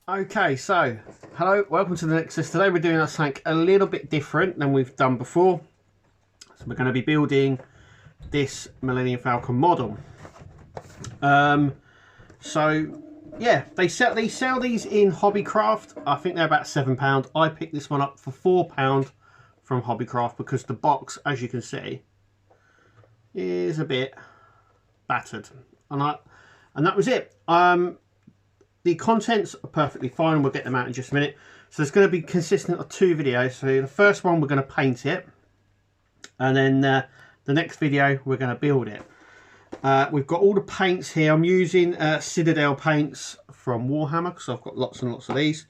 Okay, so hello, welcome to the Nexus. Today we're doing something a little bit different than we've done before. So we're going to be building this Millennium Falcon model. So yeah, they sell these in Hobbycraft. I think they're about £7. I picked this one up for £4 from Hobbycraft because the box, as you can see, is a bit battered, and that was it. The contents are perfectly fine. We'll get them out in just a minute. So it's going to be consistent of two videos. So the first one we're going to paint it, and then the next video we're going to build it. We've got all the paints here. I'm using Citadel paints from Warhammer because I've got lots and lots of these.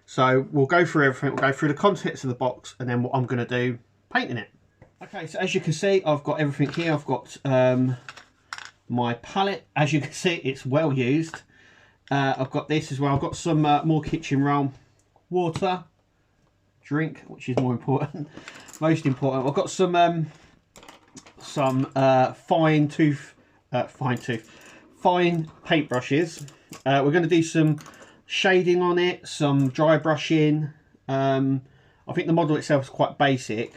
So we'll go through everything. We'll go through the contents of the box, and then what I'm going to do, painting it. Okay, so as you can see, I've got everything here. I've got my palette. As you can see, it's well used. I've got this as well. I've got some more kitchen roll, water, drink, which is more important, most important. I've got some fine paint brushes. We're going to do some shading on it, some dry brushing. I think the model itself is quite basic,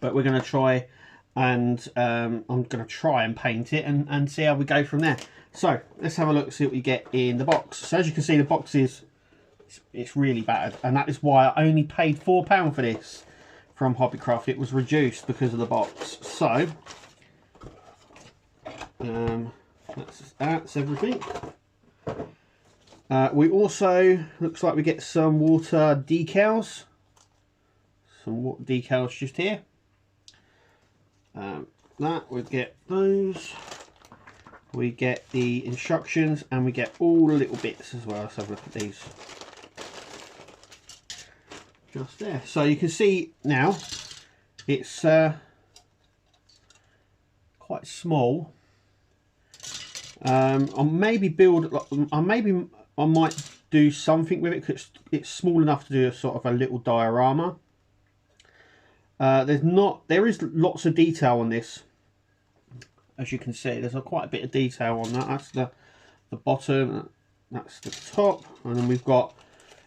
but we're going to try and I'm going to try and paint it and see how we go from there. So let's have a look, see what we get in the box. So as you can see, the box it's really battered, and that is why I only paid £4 for this from Hobbycraft. It was reduced because of the box. So that's everything. We also, looks like we get some water decals. Some water decals just here. That we get those. We get the instructions, and we get all the little bits as well. Let's have a look at these. Just there. So you can see now it's quite small. I might do something with it because it's small enough to do a sort of a little diorama. There is lots of detail on this. As you can see, there's quite a bit of detail on that. That's the bottom, that's the top, and then we've got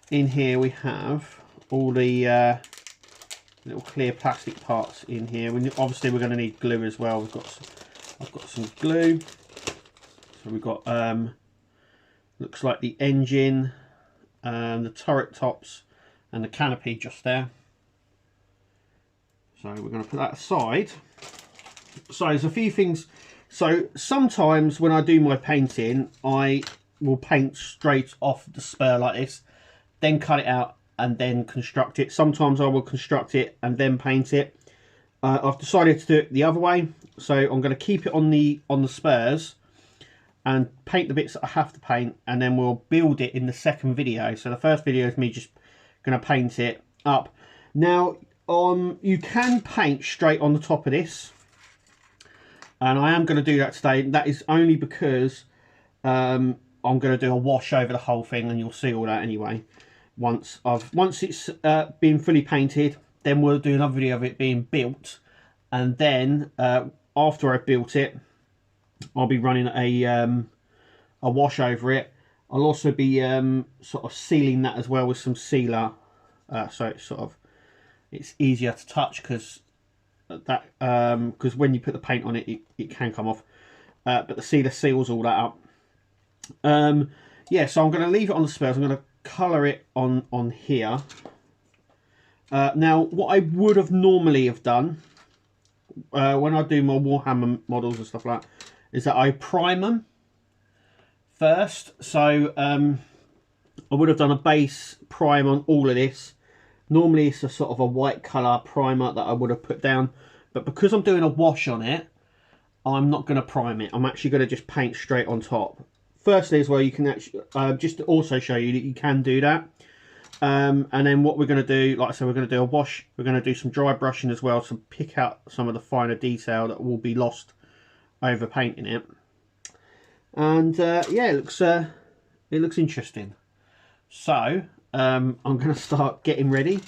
in here, we have all the little clear plastic parts in here. Obviously we're going to need glue as well. I've got some glue. So we've got looks like the engine, the turret tops, and the canopy just there. So we're going to put that aside. So there's a few things. So sometimes when I do my painting, I will paint straight off the spur like this, then cut it out and then construct it. Sometimes I will construct it and then paint it. I've decided to do it the other way. So I'm going to keep it on the spurs and paint the bits that I have to paint, and then we'll build it in the second video. So the first video is me just going to paint it up. Now you can paint straight on the top of this, and I am going to do that today. That is only because I'm going to do a wash over the whole thing, and you'll see all that anyway. Once it's been fully painted, then we'll do another video of it being built, and then after I've built it, I'll be running a wash over it. I'll also be sort of sealing that as well with some sealer, so it's easier to touch because when you put the paint on it, it can come off, but the sealer seals all that up. Yeah, so I'm going to leave it on the spurs. I'm going to colour it on here. Now what I would have normally have done when I do my Warhammer models and stuff like that is that I prime them first. So I would have done a base prime on all of this. Normally it's a sort of a white colour primer that I would have put down, but because I'm doing a wash on it, I'm not going to prime it. I'm actually going to just paint straight on top. Firstly as well, you can actually, just to also show you that you can do that. And then what we're going to do, like I said, we're going to do a wash, we're going to do some dry brushing as well to pick out some of the finer detail that will be lost over painting it. And yeah, it looks interesting. So I'm going to start getting ready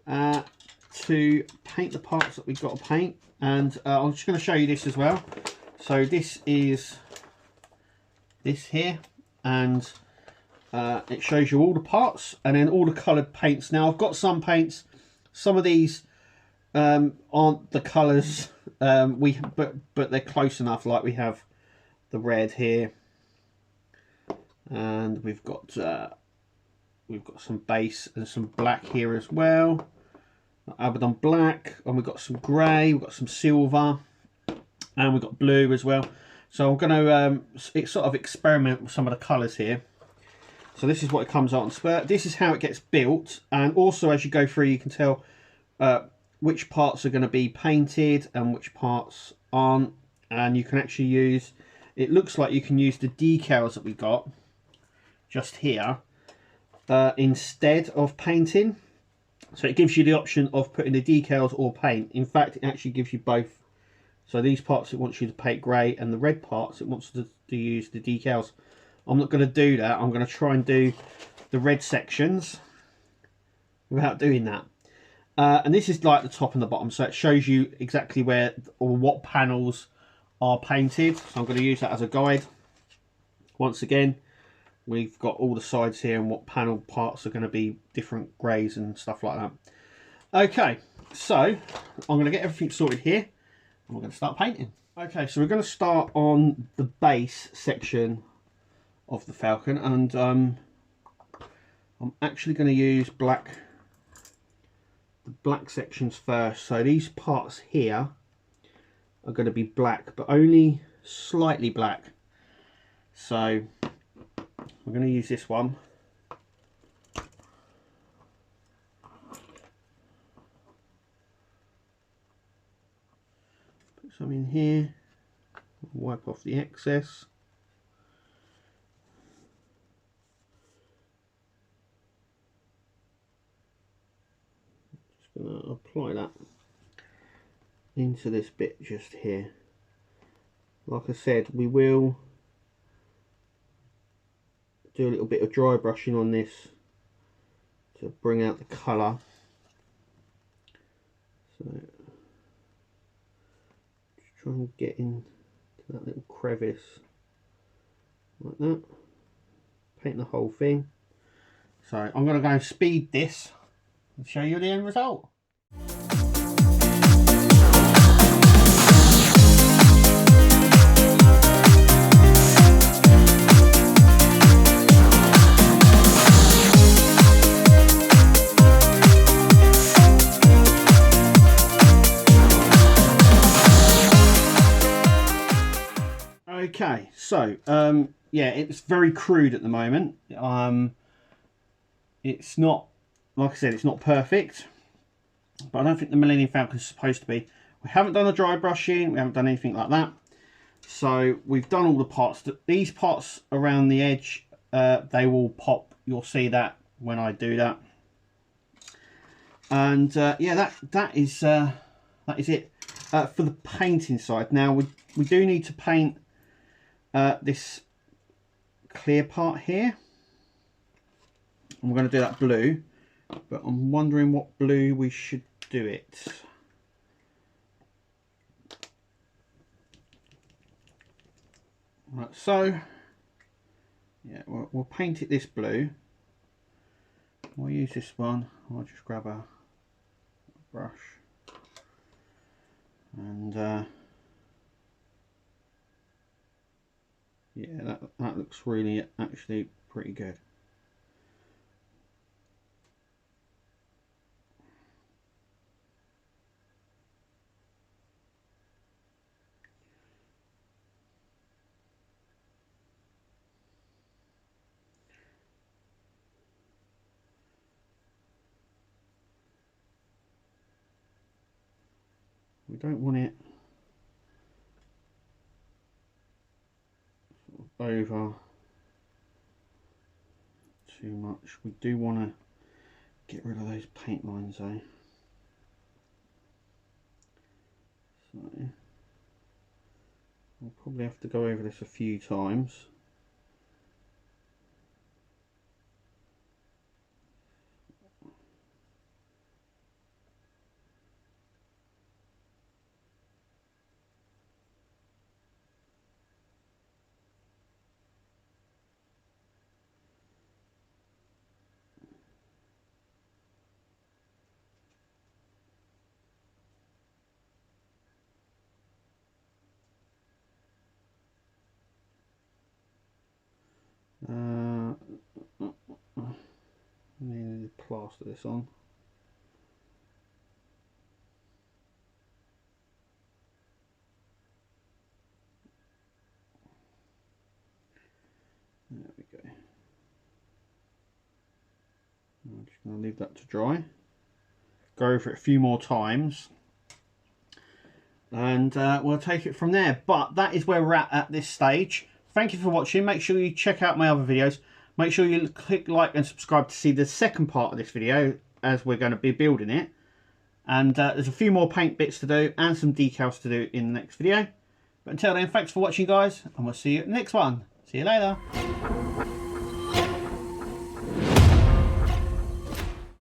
to paint the parts that we've got to paint, and I'm just going to show you this as well. So this is this here, and It shows you all the parts and then all the coloured paints. Now I've got some paints, some of these aren't the colours but they're close enough. Like we have the red here, and we've got some base and some black here as well. Abaddon black, and we've got some grey, we've got some silver, and we've got blue as well. So I'm going to sort of experiment with some of the colours here. So this is what it comes out on spur. This is how it gets built, and also as you go through you can tell which parts are going to be painted and which parts aren't, and you can actually use, it looks like you can use the decals that we got just here instead of painting. So it gives you the option of putting the decals or paint. In fact, it actually gives you both. So these parts it wants you to paint grey, and the red parts it wants to use the decals. I'm not going to do that. I'm going to try and do the red sections without doing that. And this is like the top and the bottom, so it shows you exactly where or what panels are painted. So I'm going to use that as a guide. Once again, we've got all the sides here and what panel parts are going to be different greys and stuff like that. Okay, so I'm going to get everything sorted here and we're going to start painting. Okay, so we're going to start on the base section of the Falcon, and I'm actually going to use the black sections first. So these parts here are going to be black, but only slightly black. So we're going to use this one. Put some in here, wipe off the excess. Just going to apply that into this bit just here. Like I said, we will do a little bit of dry brushing on this to bring out the colour. So just try and get into that little crevice like that. Paint the whole thing. So I'm going to go and speed this and show you the end result. Okay, so yeah, it's very crude at the moment. It's not, like I said, it's not perfect, but I don't think the Millennium Falcon is supposed to be. We haven't done the dry brushing, we haven't done anything like that. So we've done all the parts. These parts around the edge, they will pop. You'll see that when I do that. And yeah, that is it for the painting side. Now we do need to paint this clear part here. I'm going to do that blue, but I'm wondering what blue we should do it. Right, so yeah, we'll paint it this blue. We'll use this one. I'll just grab a brush and yeah, that looks really actually pretty good. We don't want it over too much. We do want to get rid of those paint lines though. So we'll probably have to go over this a few times. plaster this on. There we go. I'm just going to leave that to dry. Go over it a few more times. And we'll take it from there. But that is where we're at this stage. Thank you for watching. Make sure you check out my other videos. Make sure you click like and subscribe to see the second part of this video, as we're going to be building it. And there's a few more paint bits to do and some decals to do in the next video. But until then, thanks for watching, guys, and we'll see you at the next one. See you later.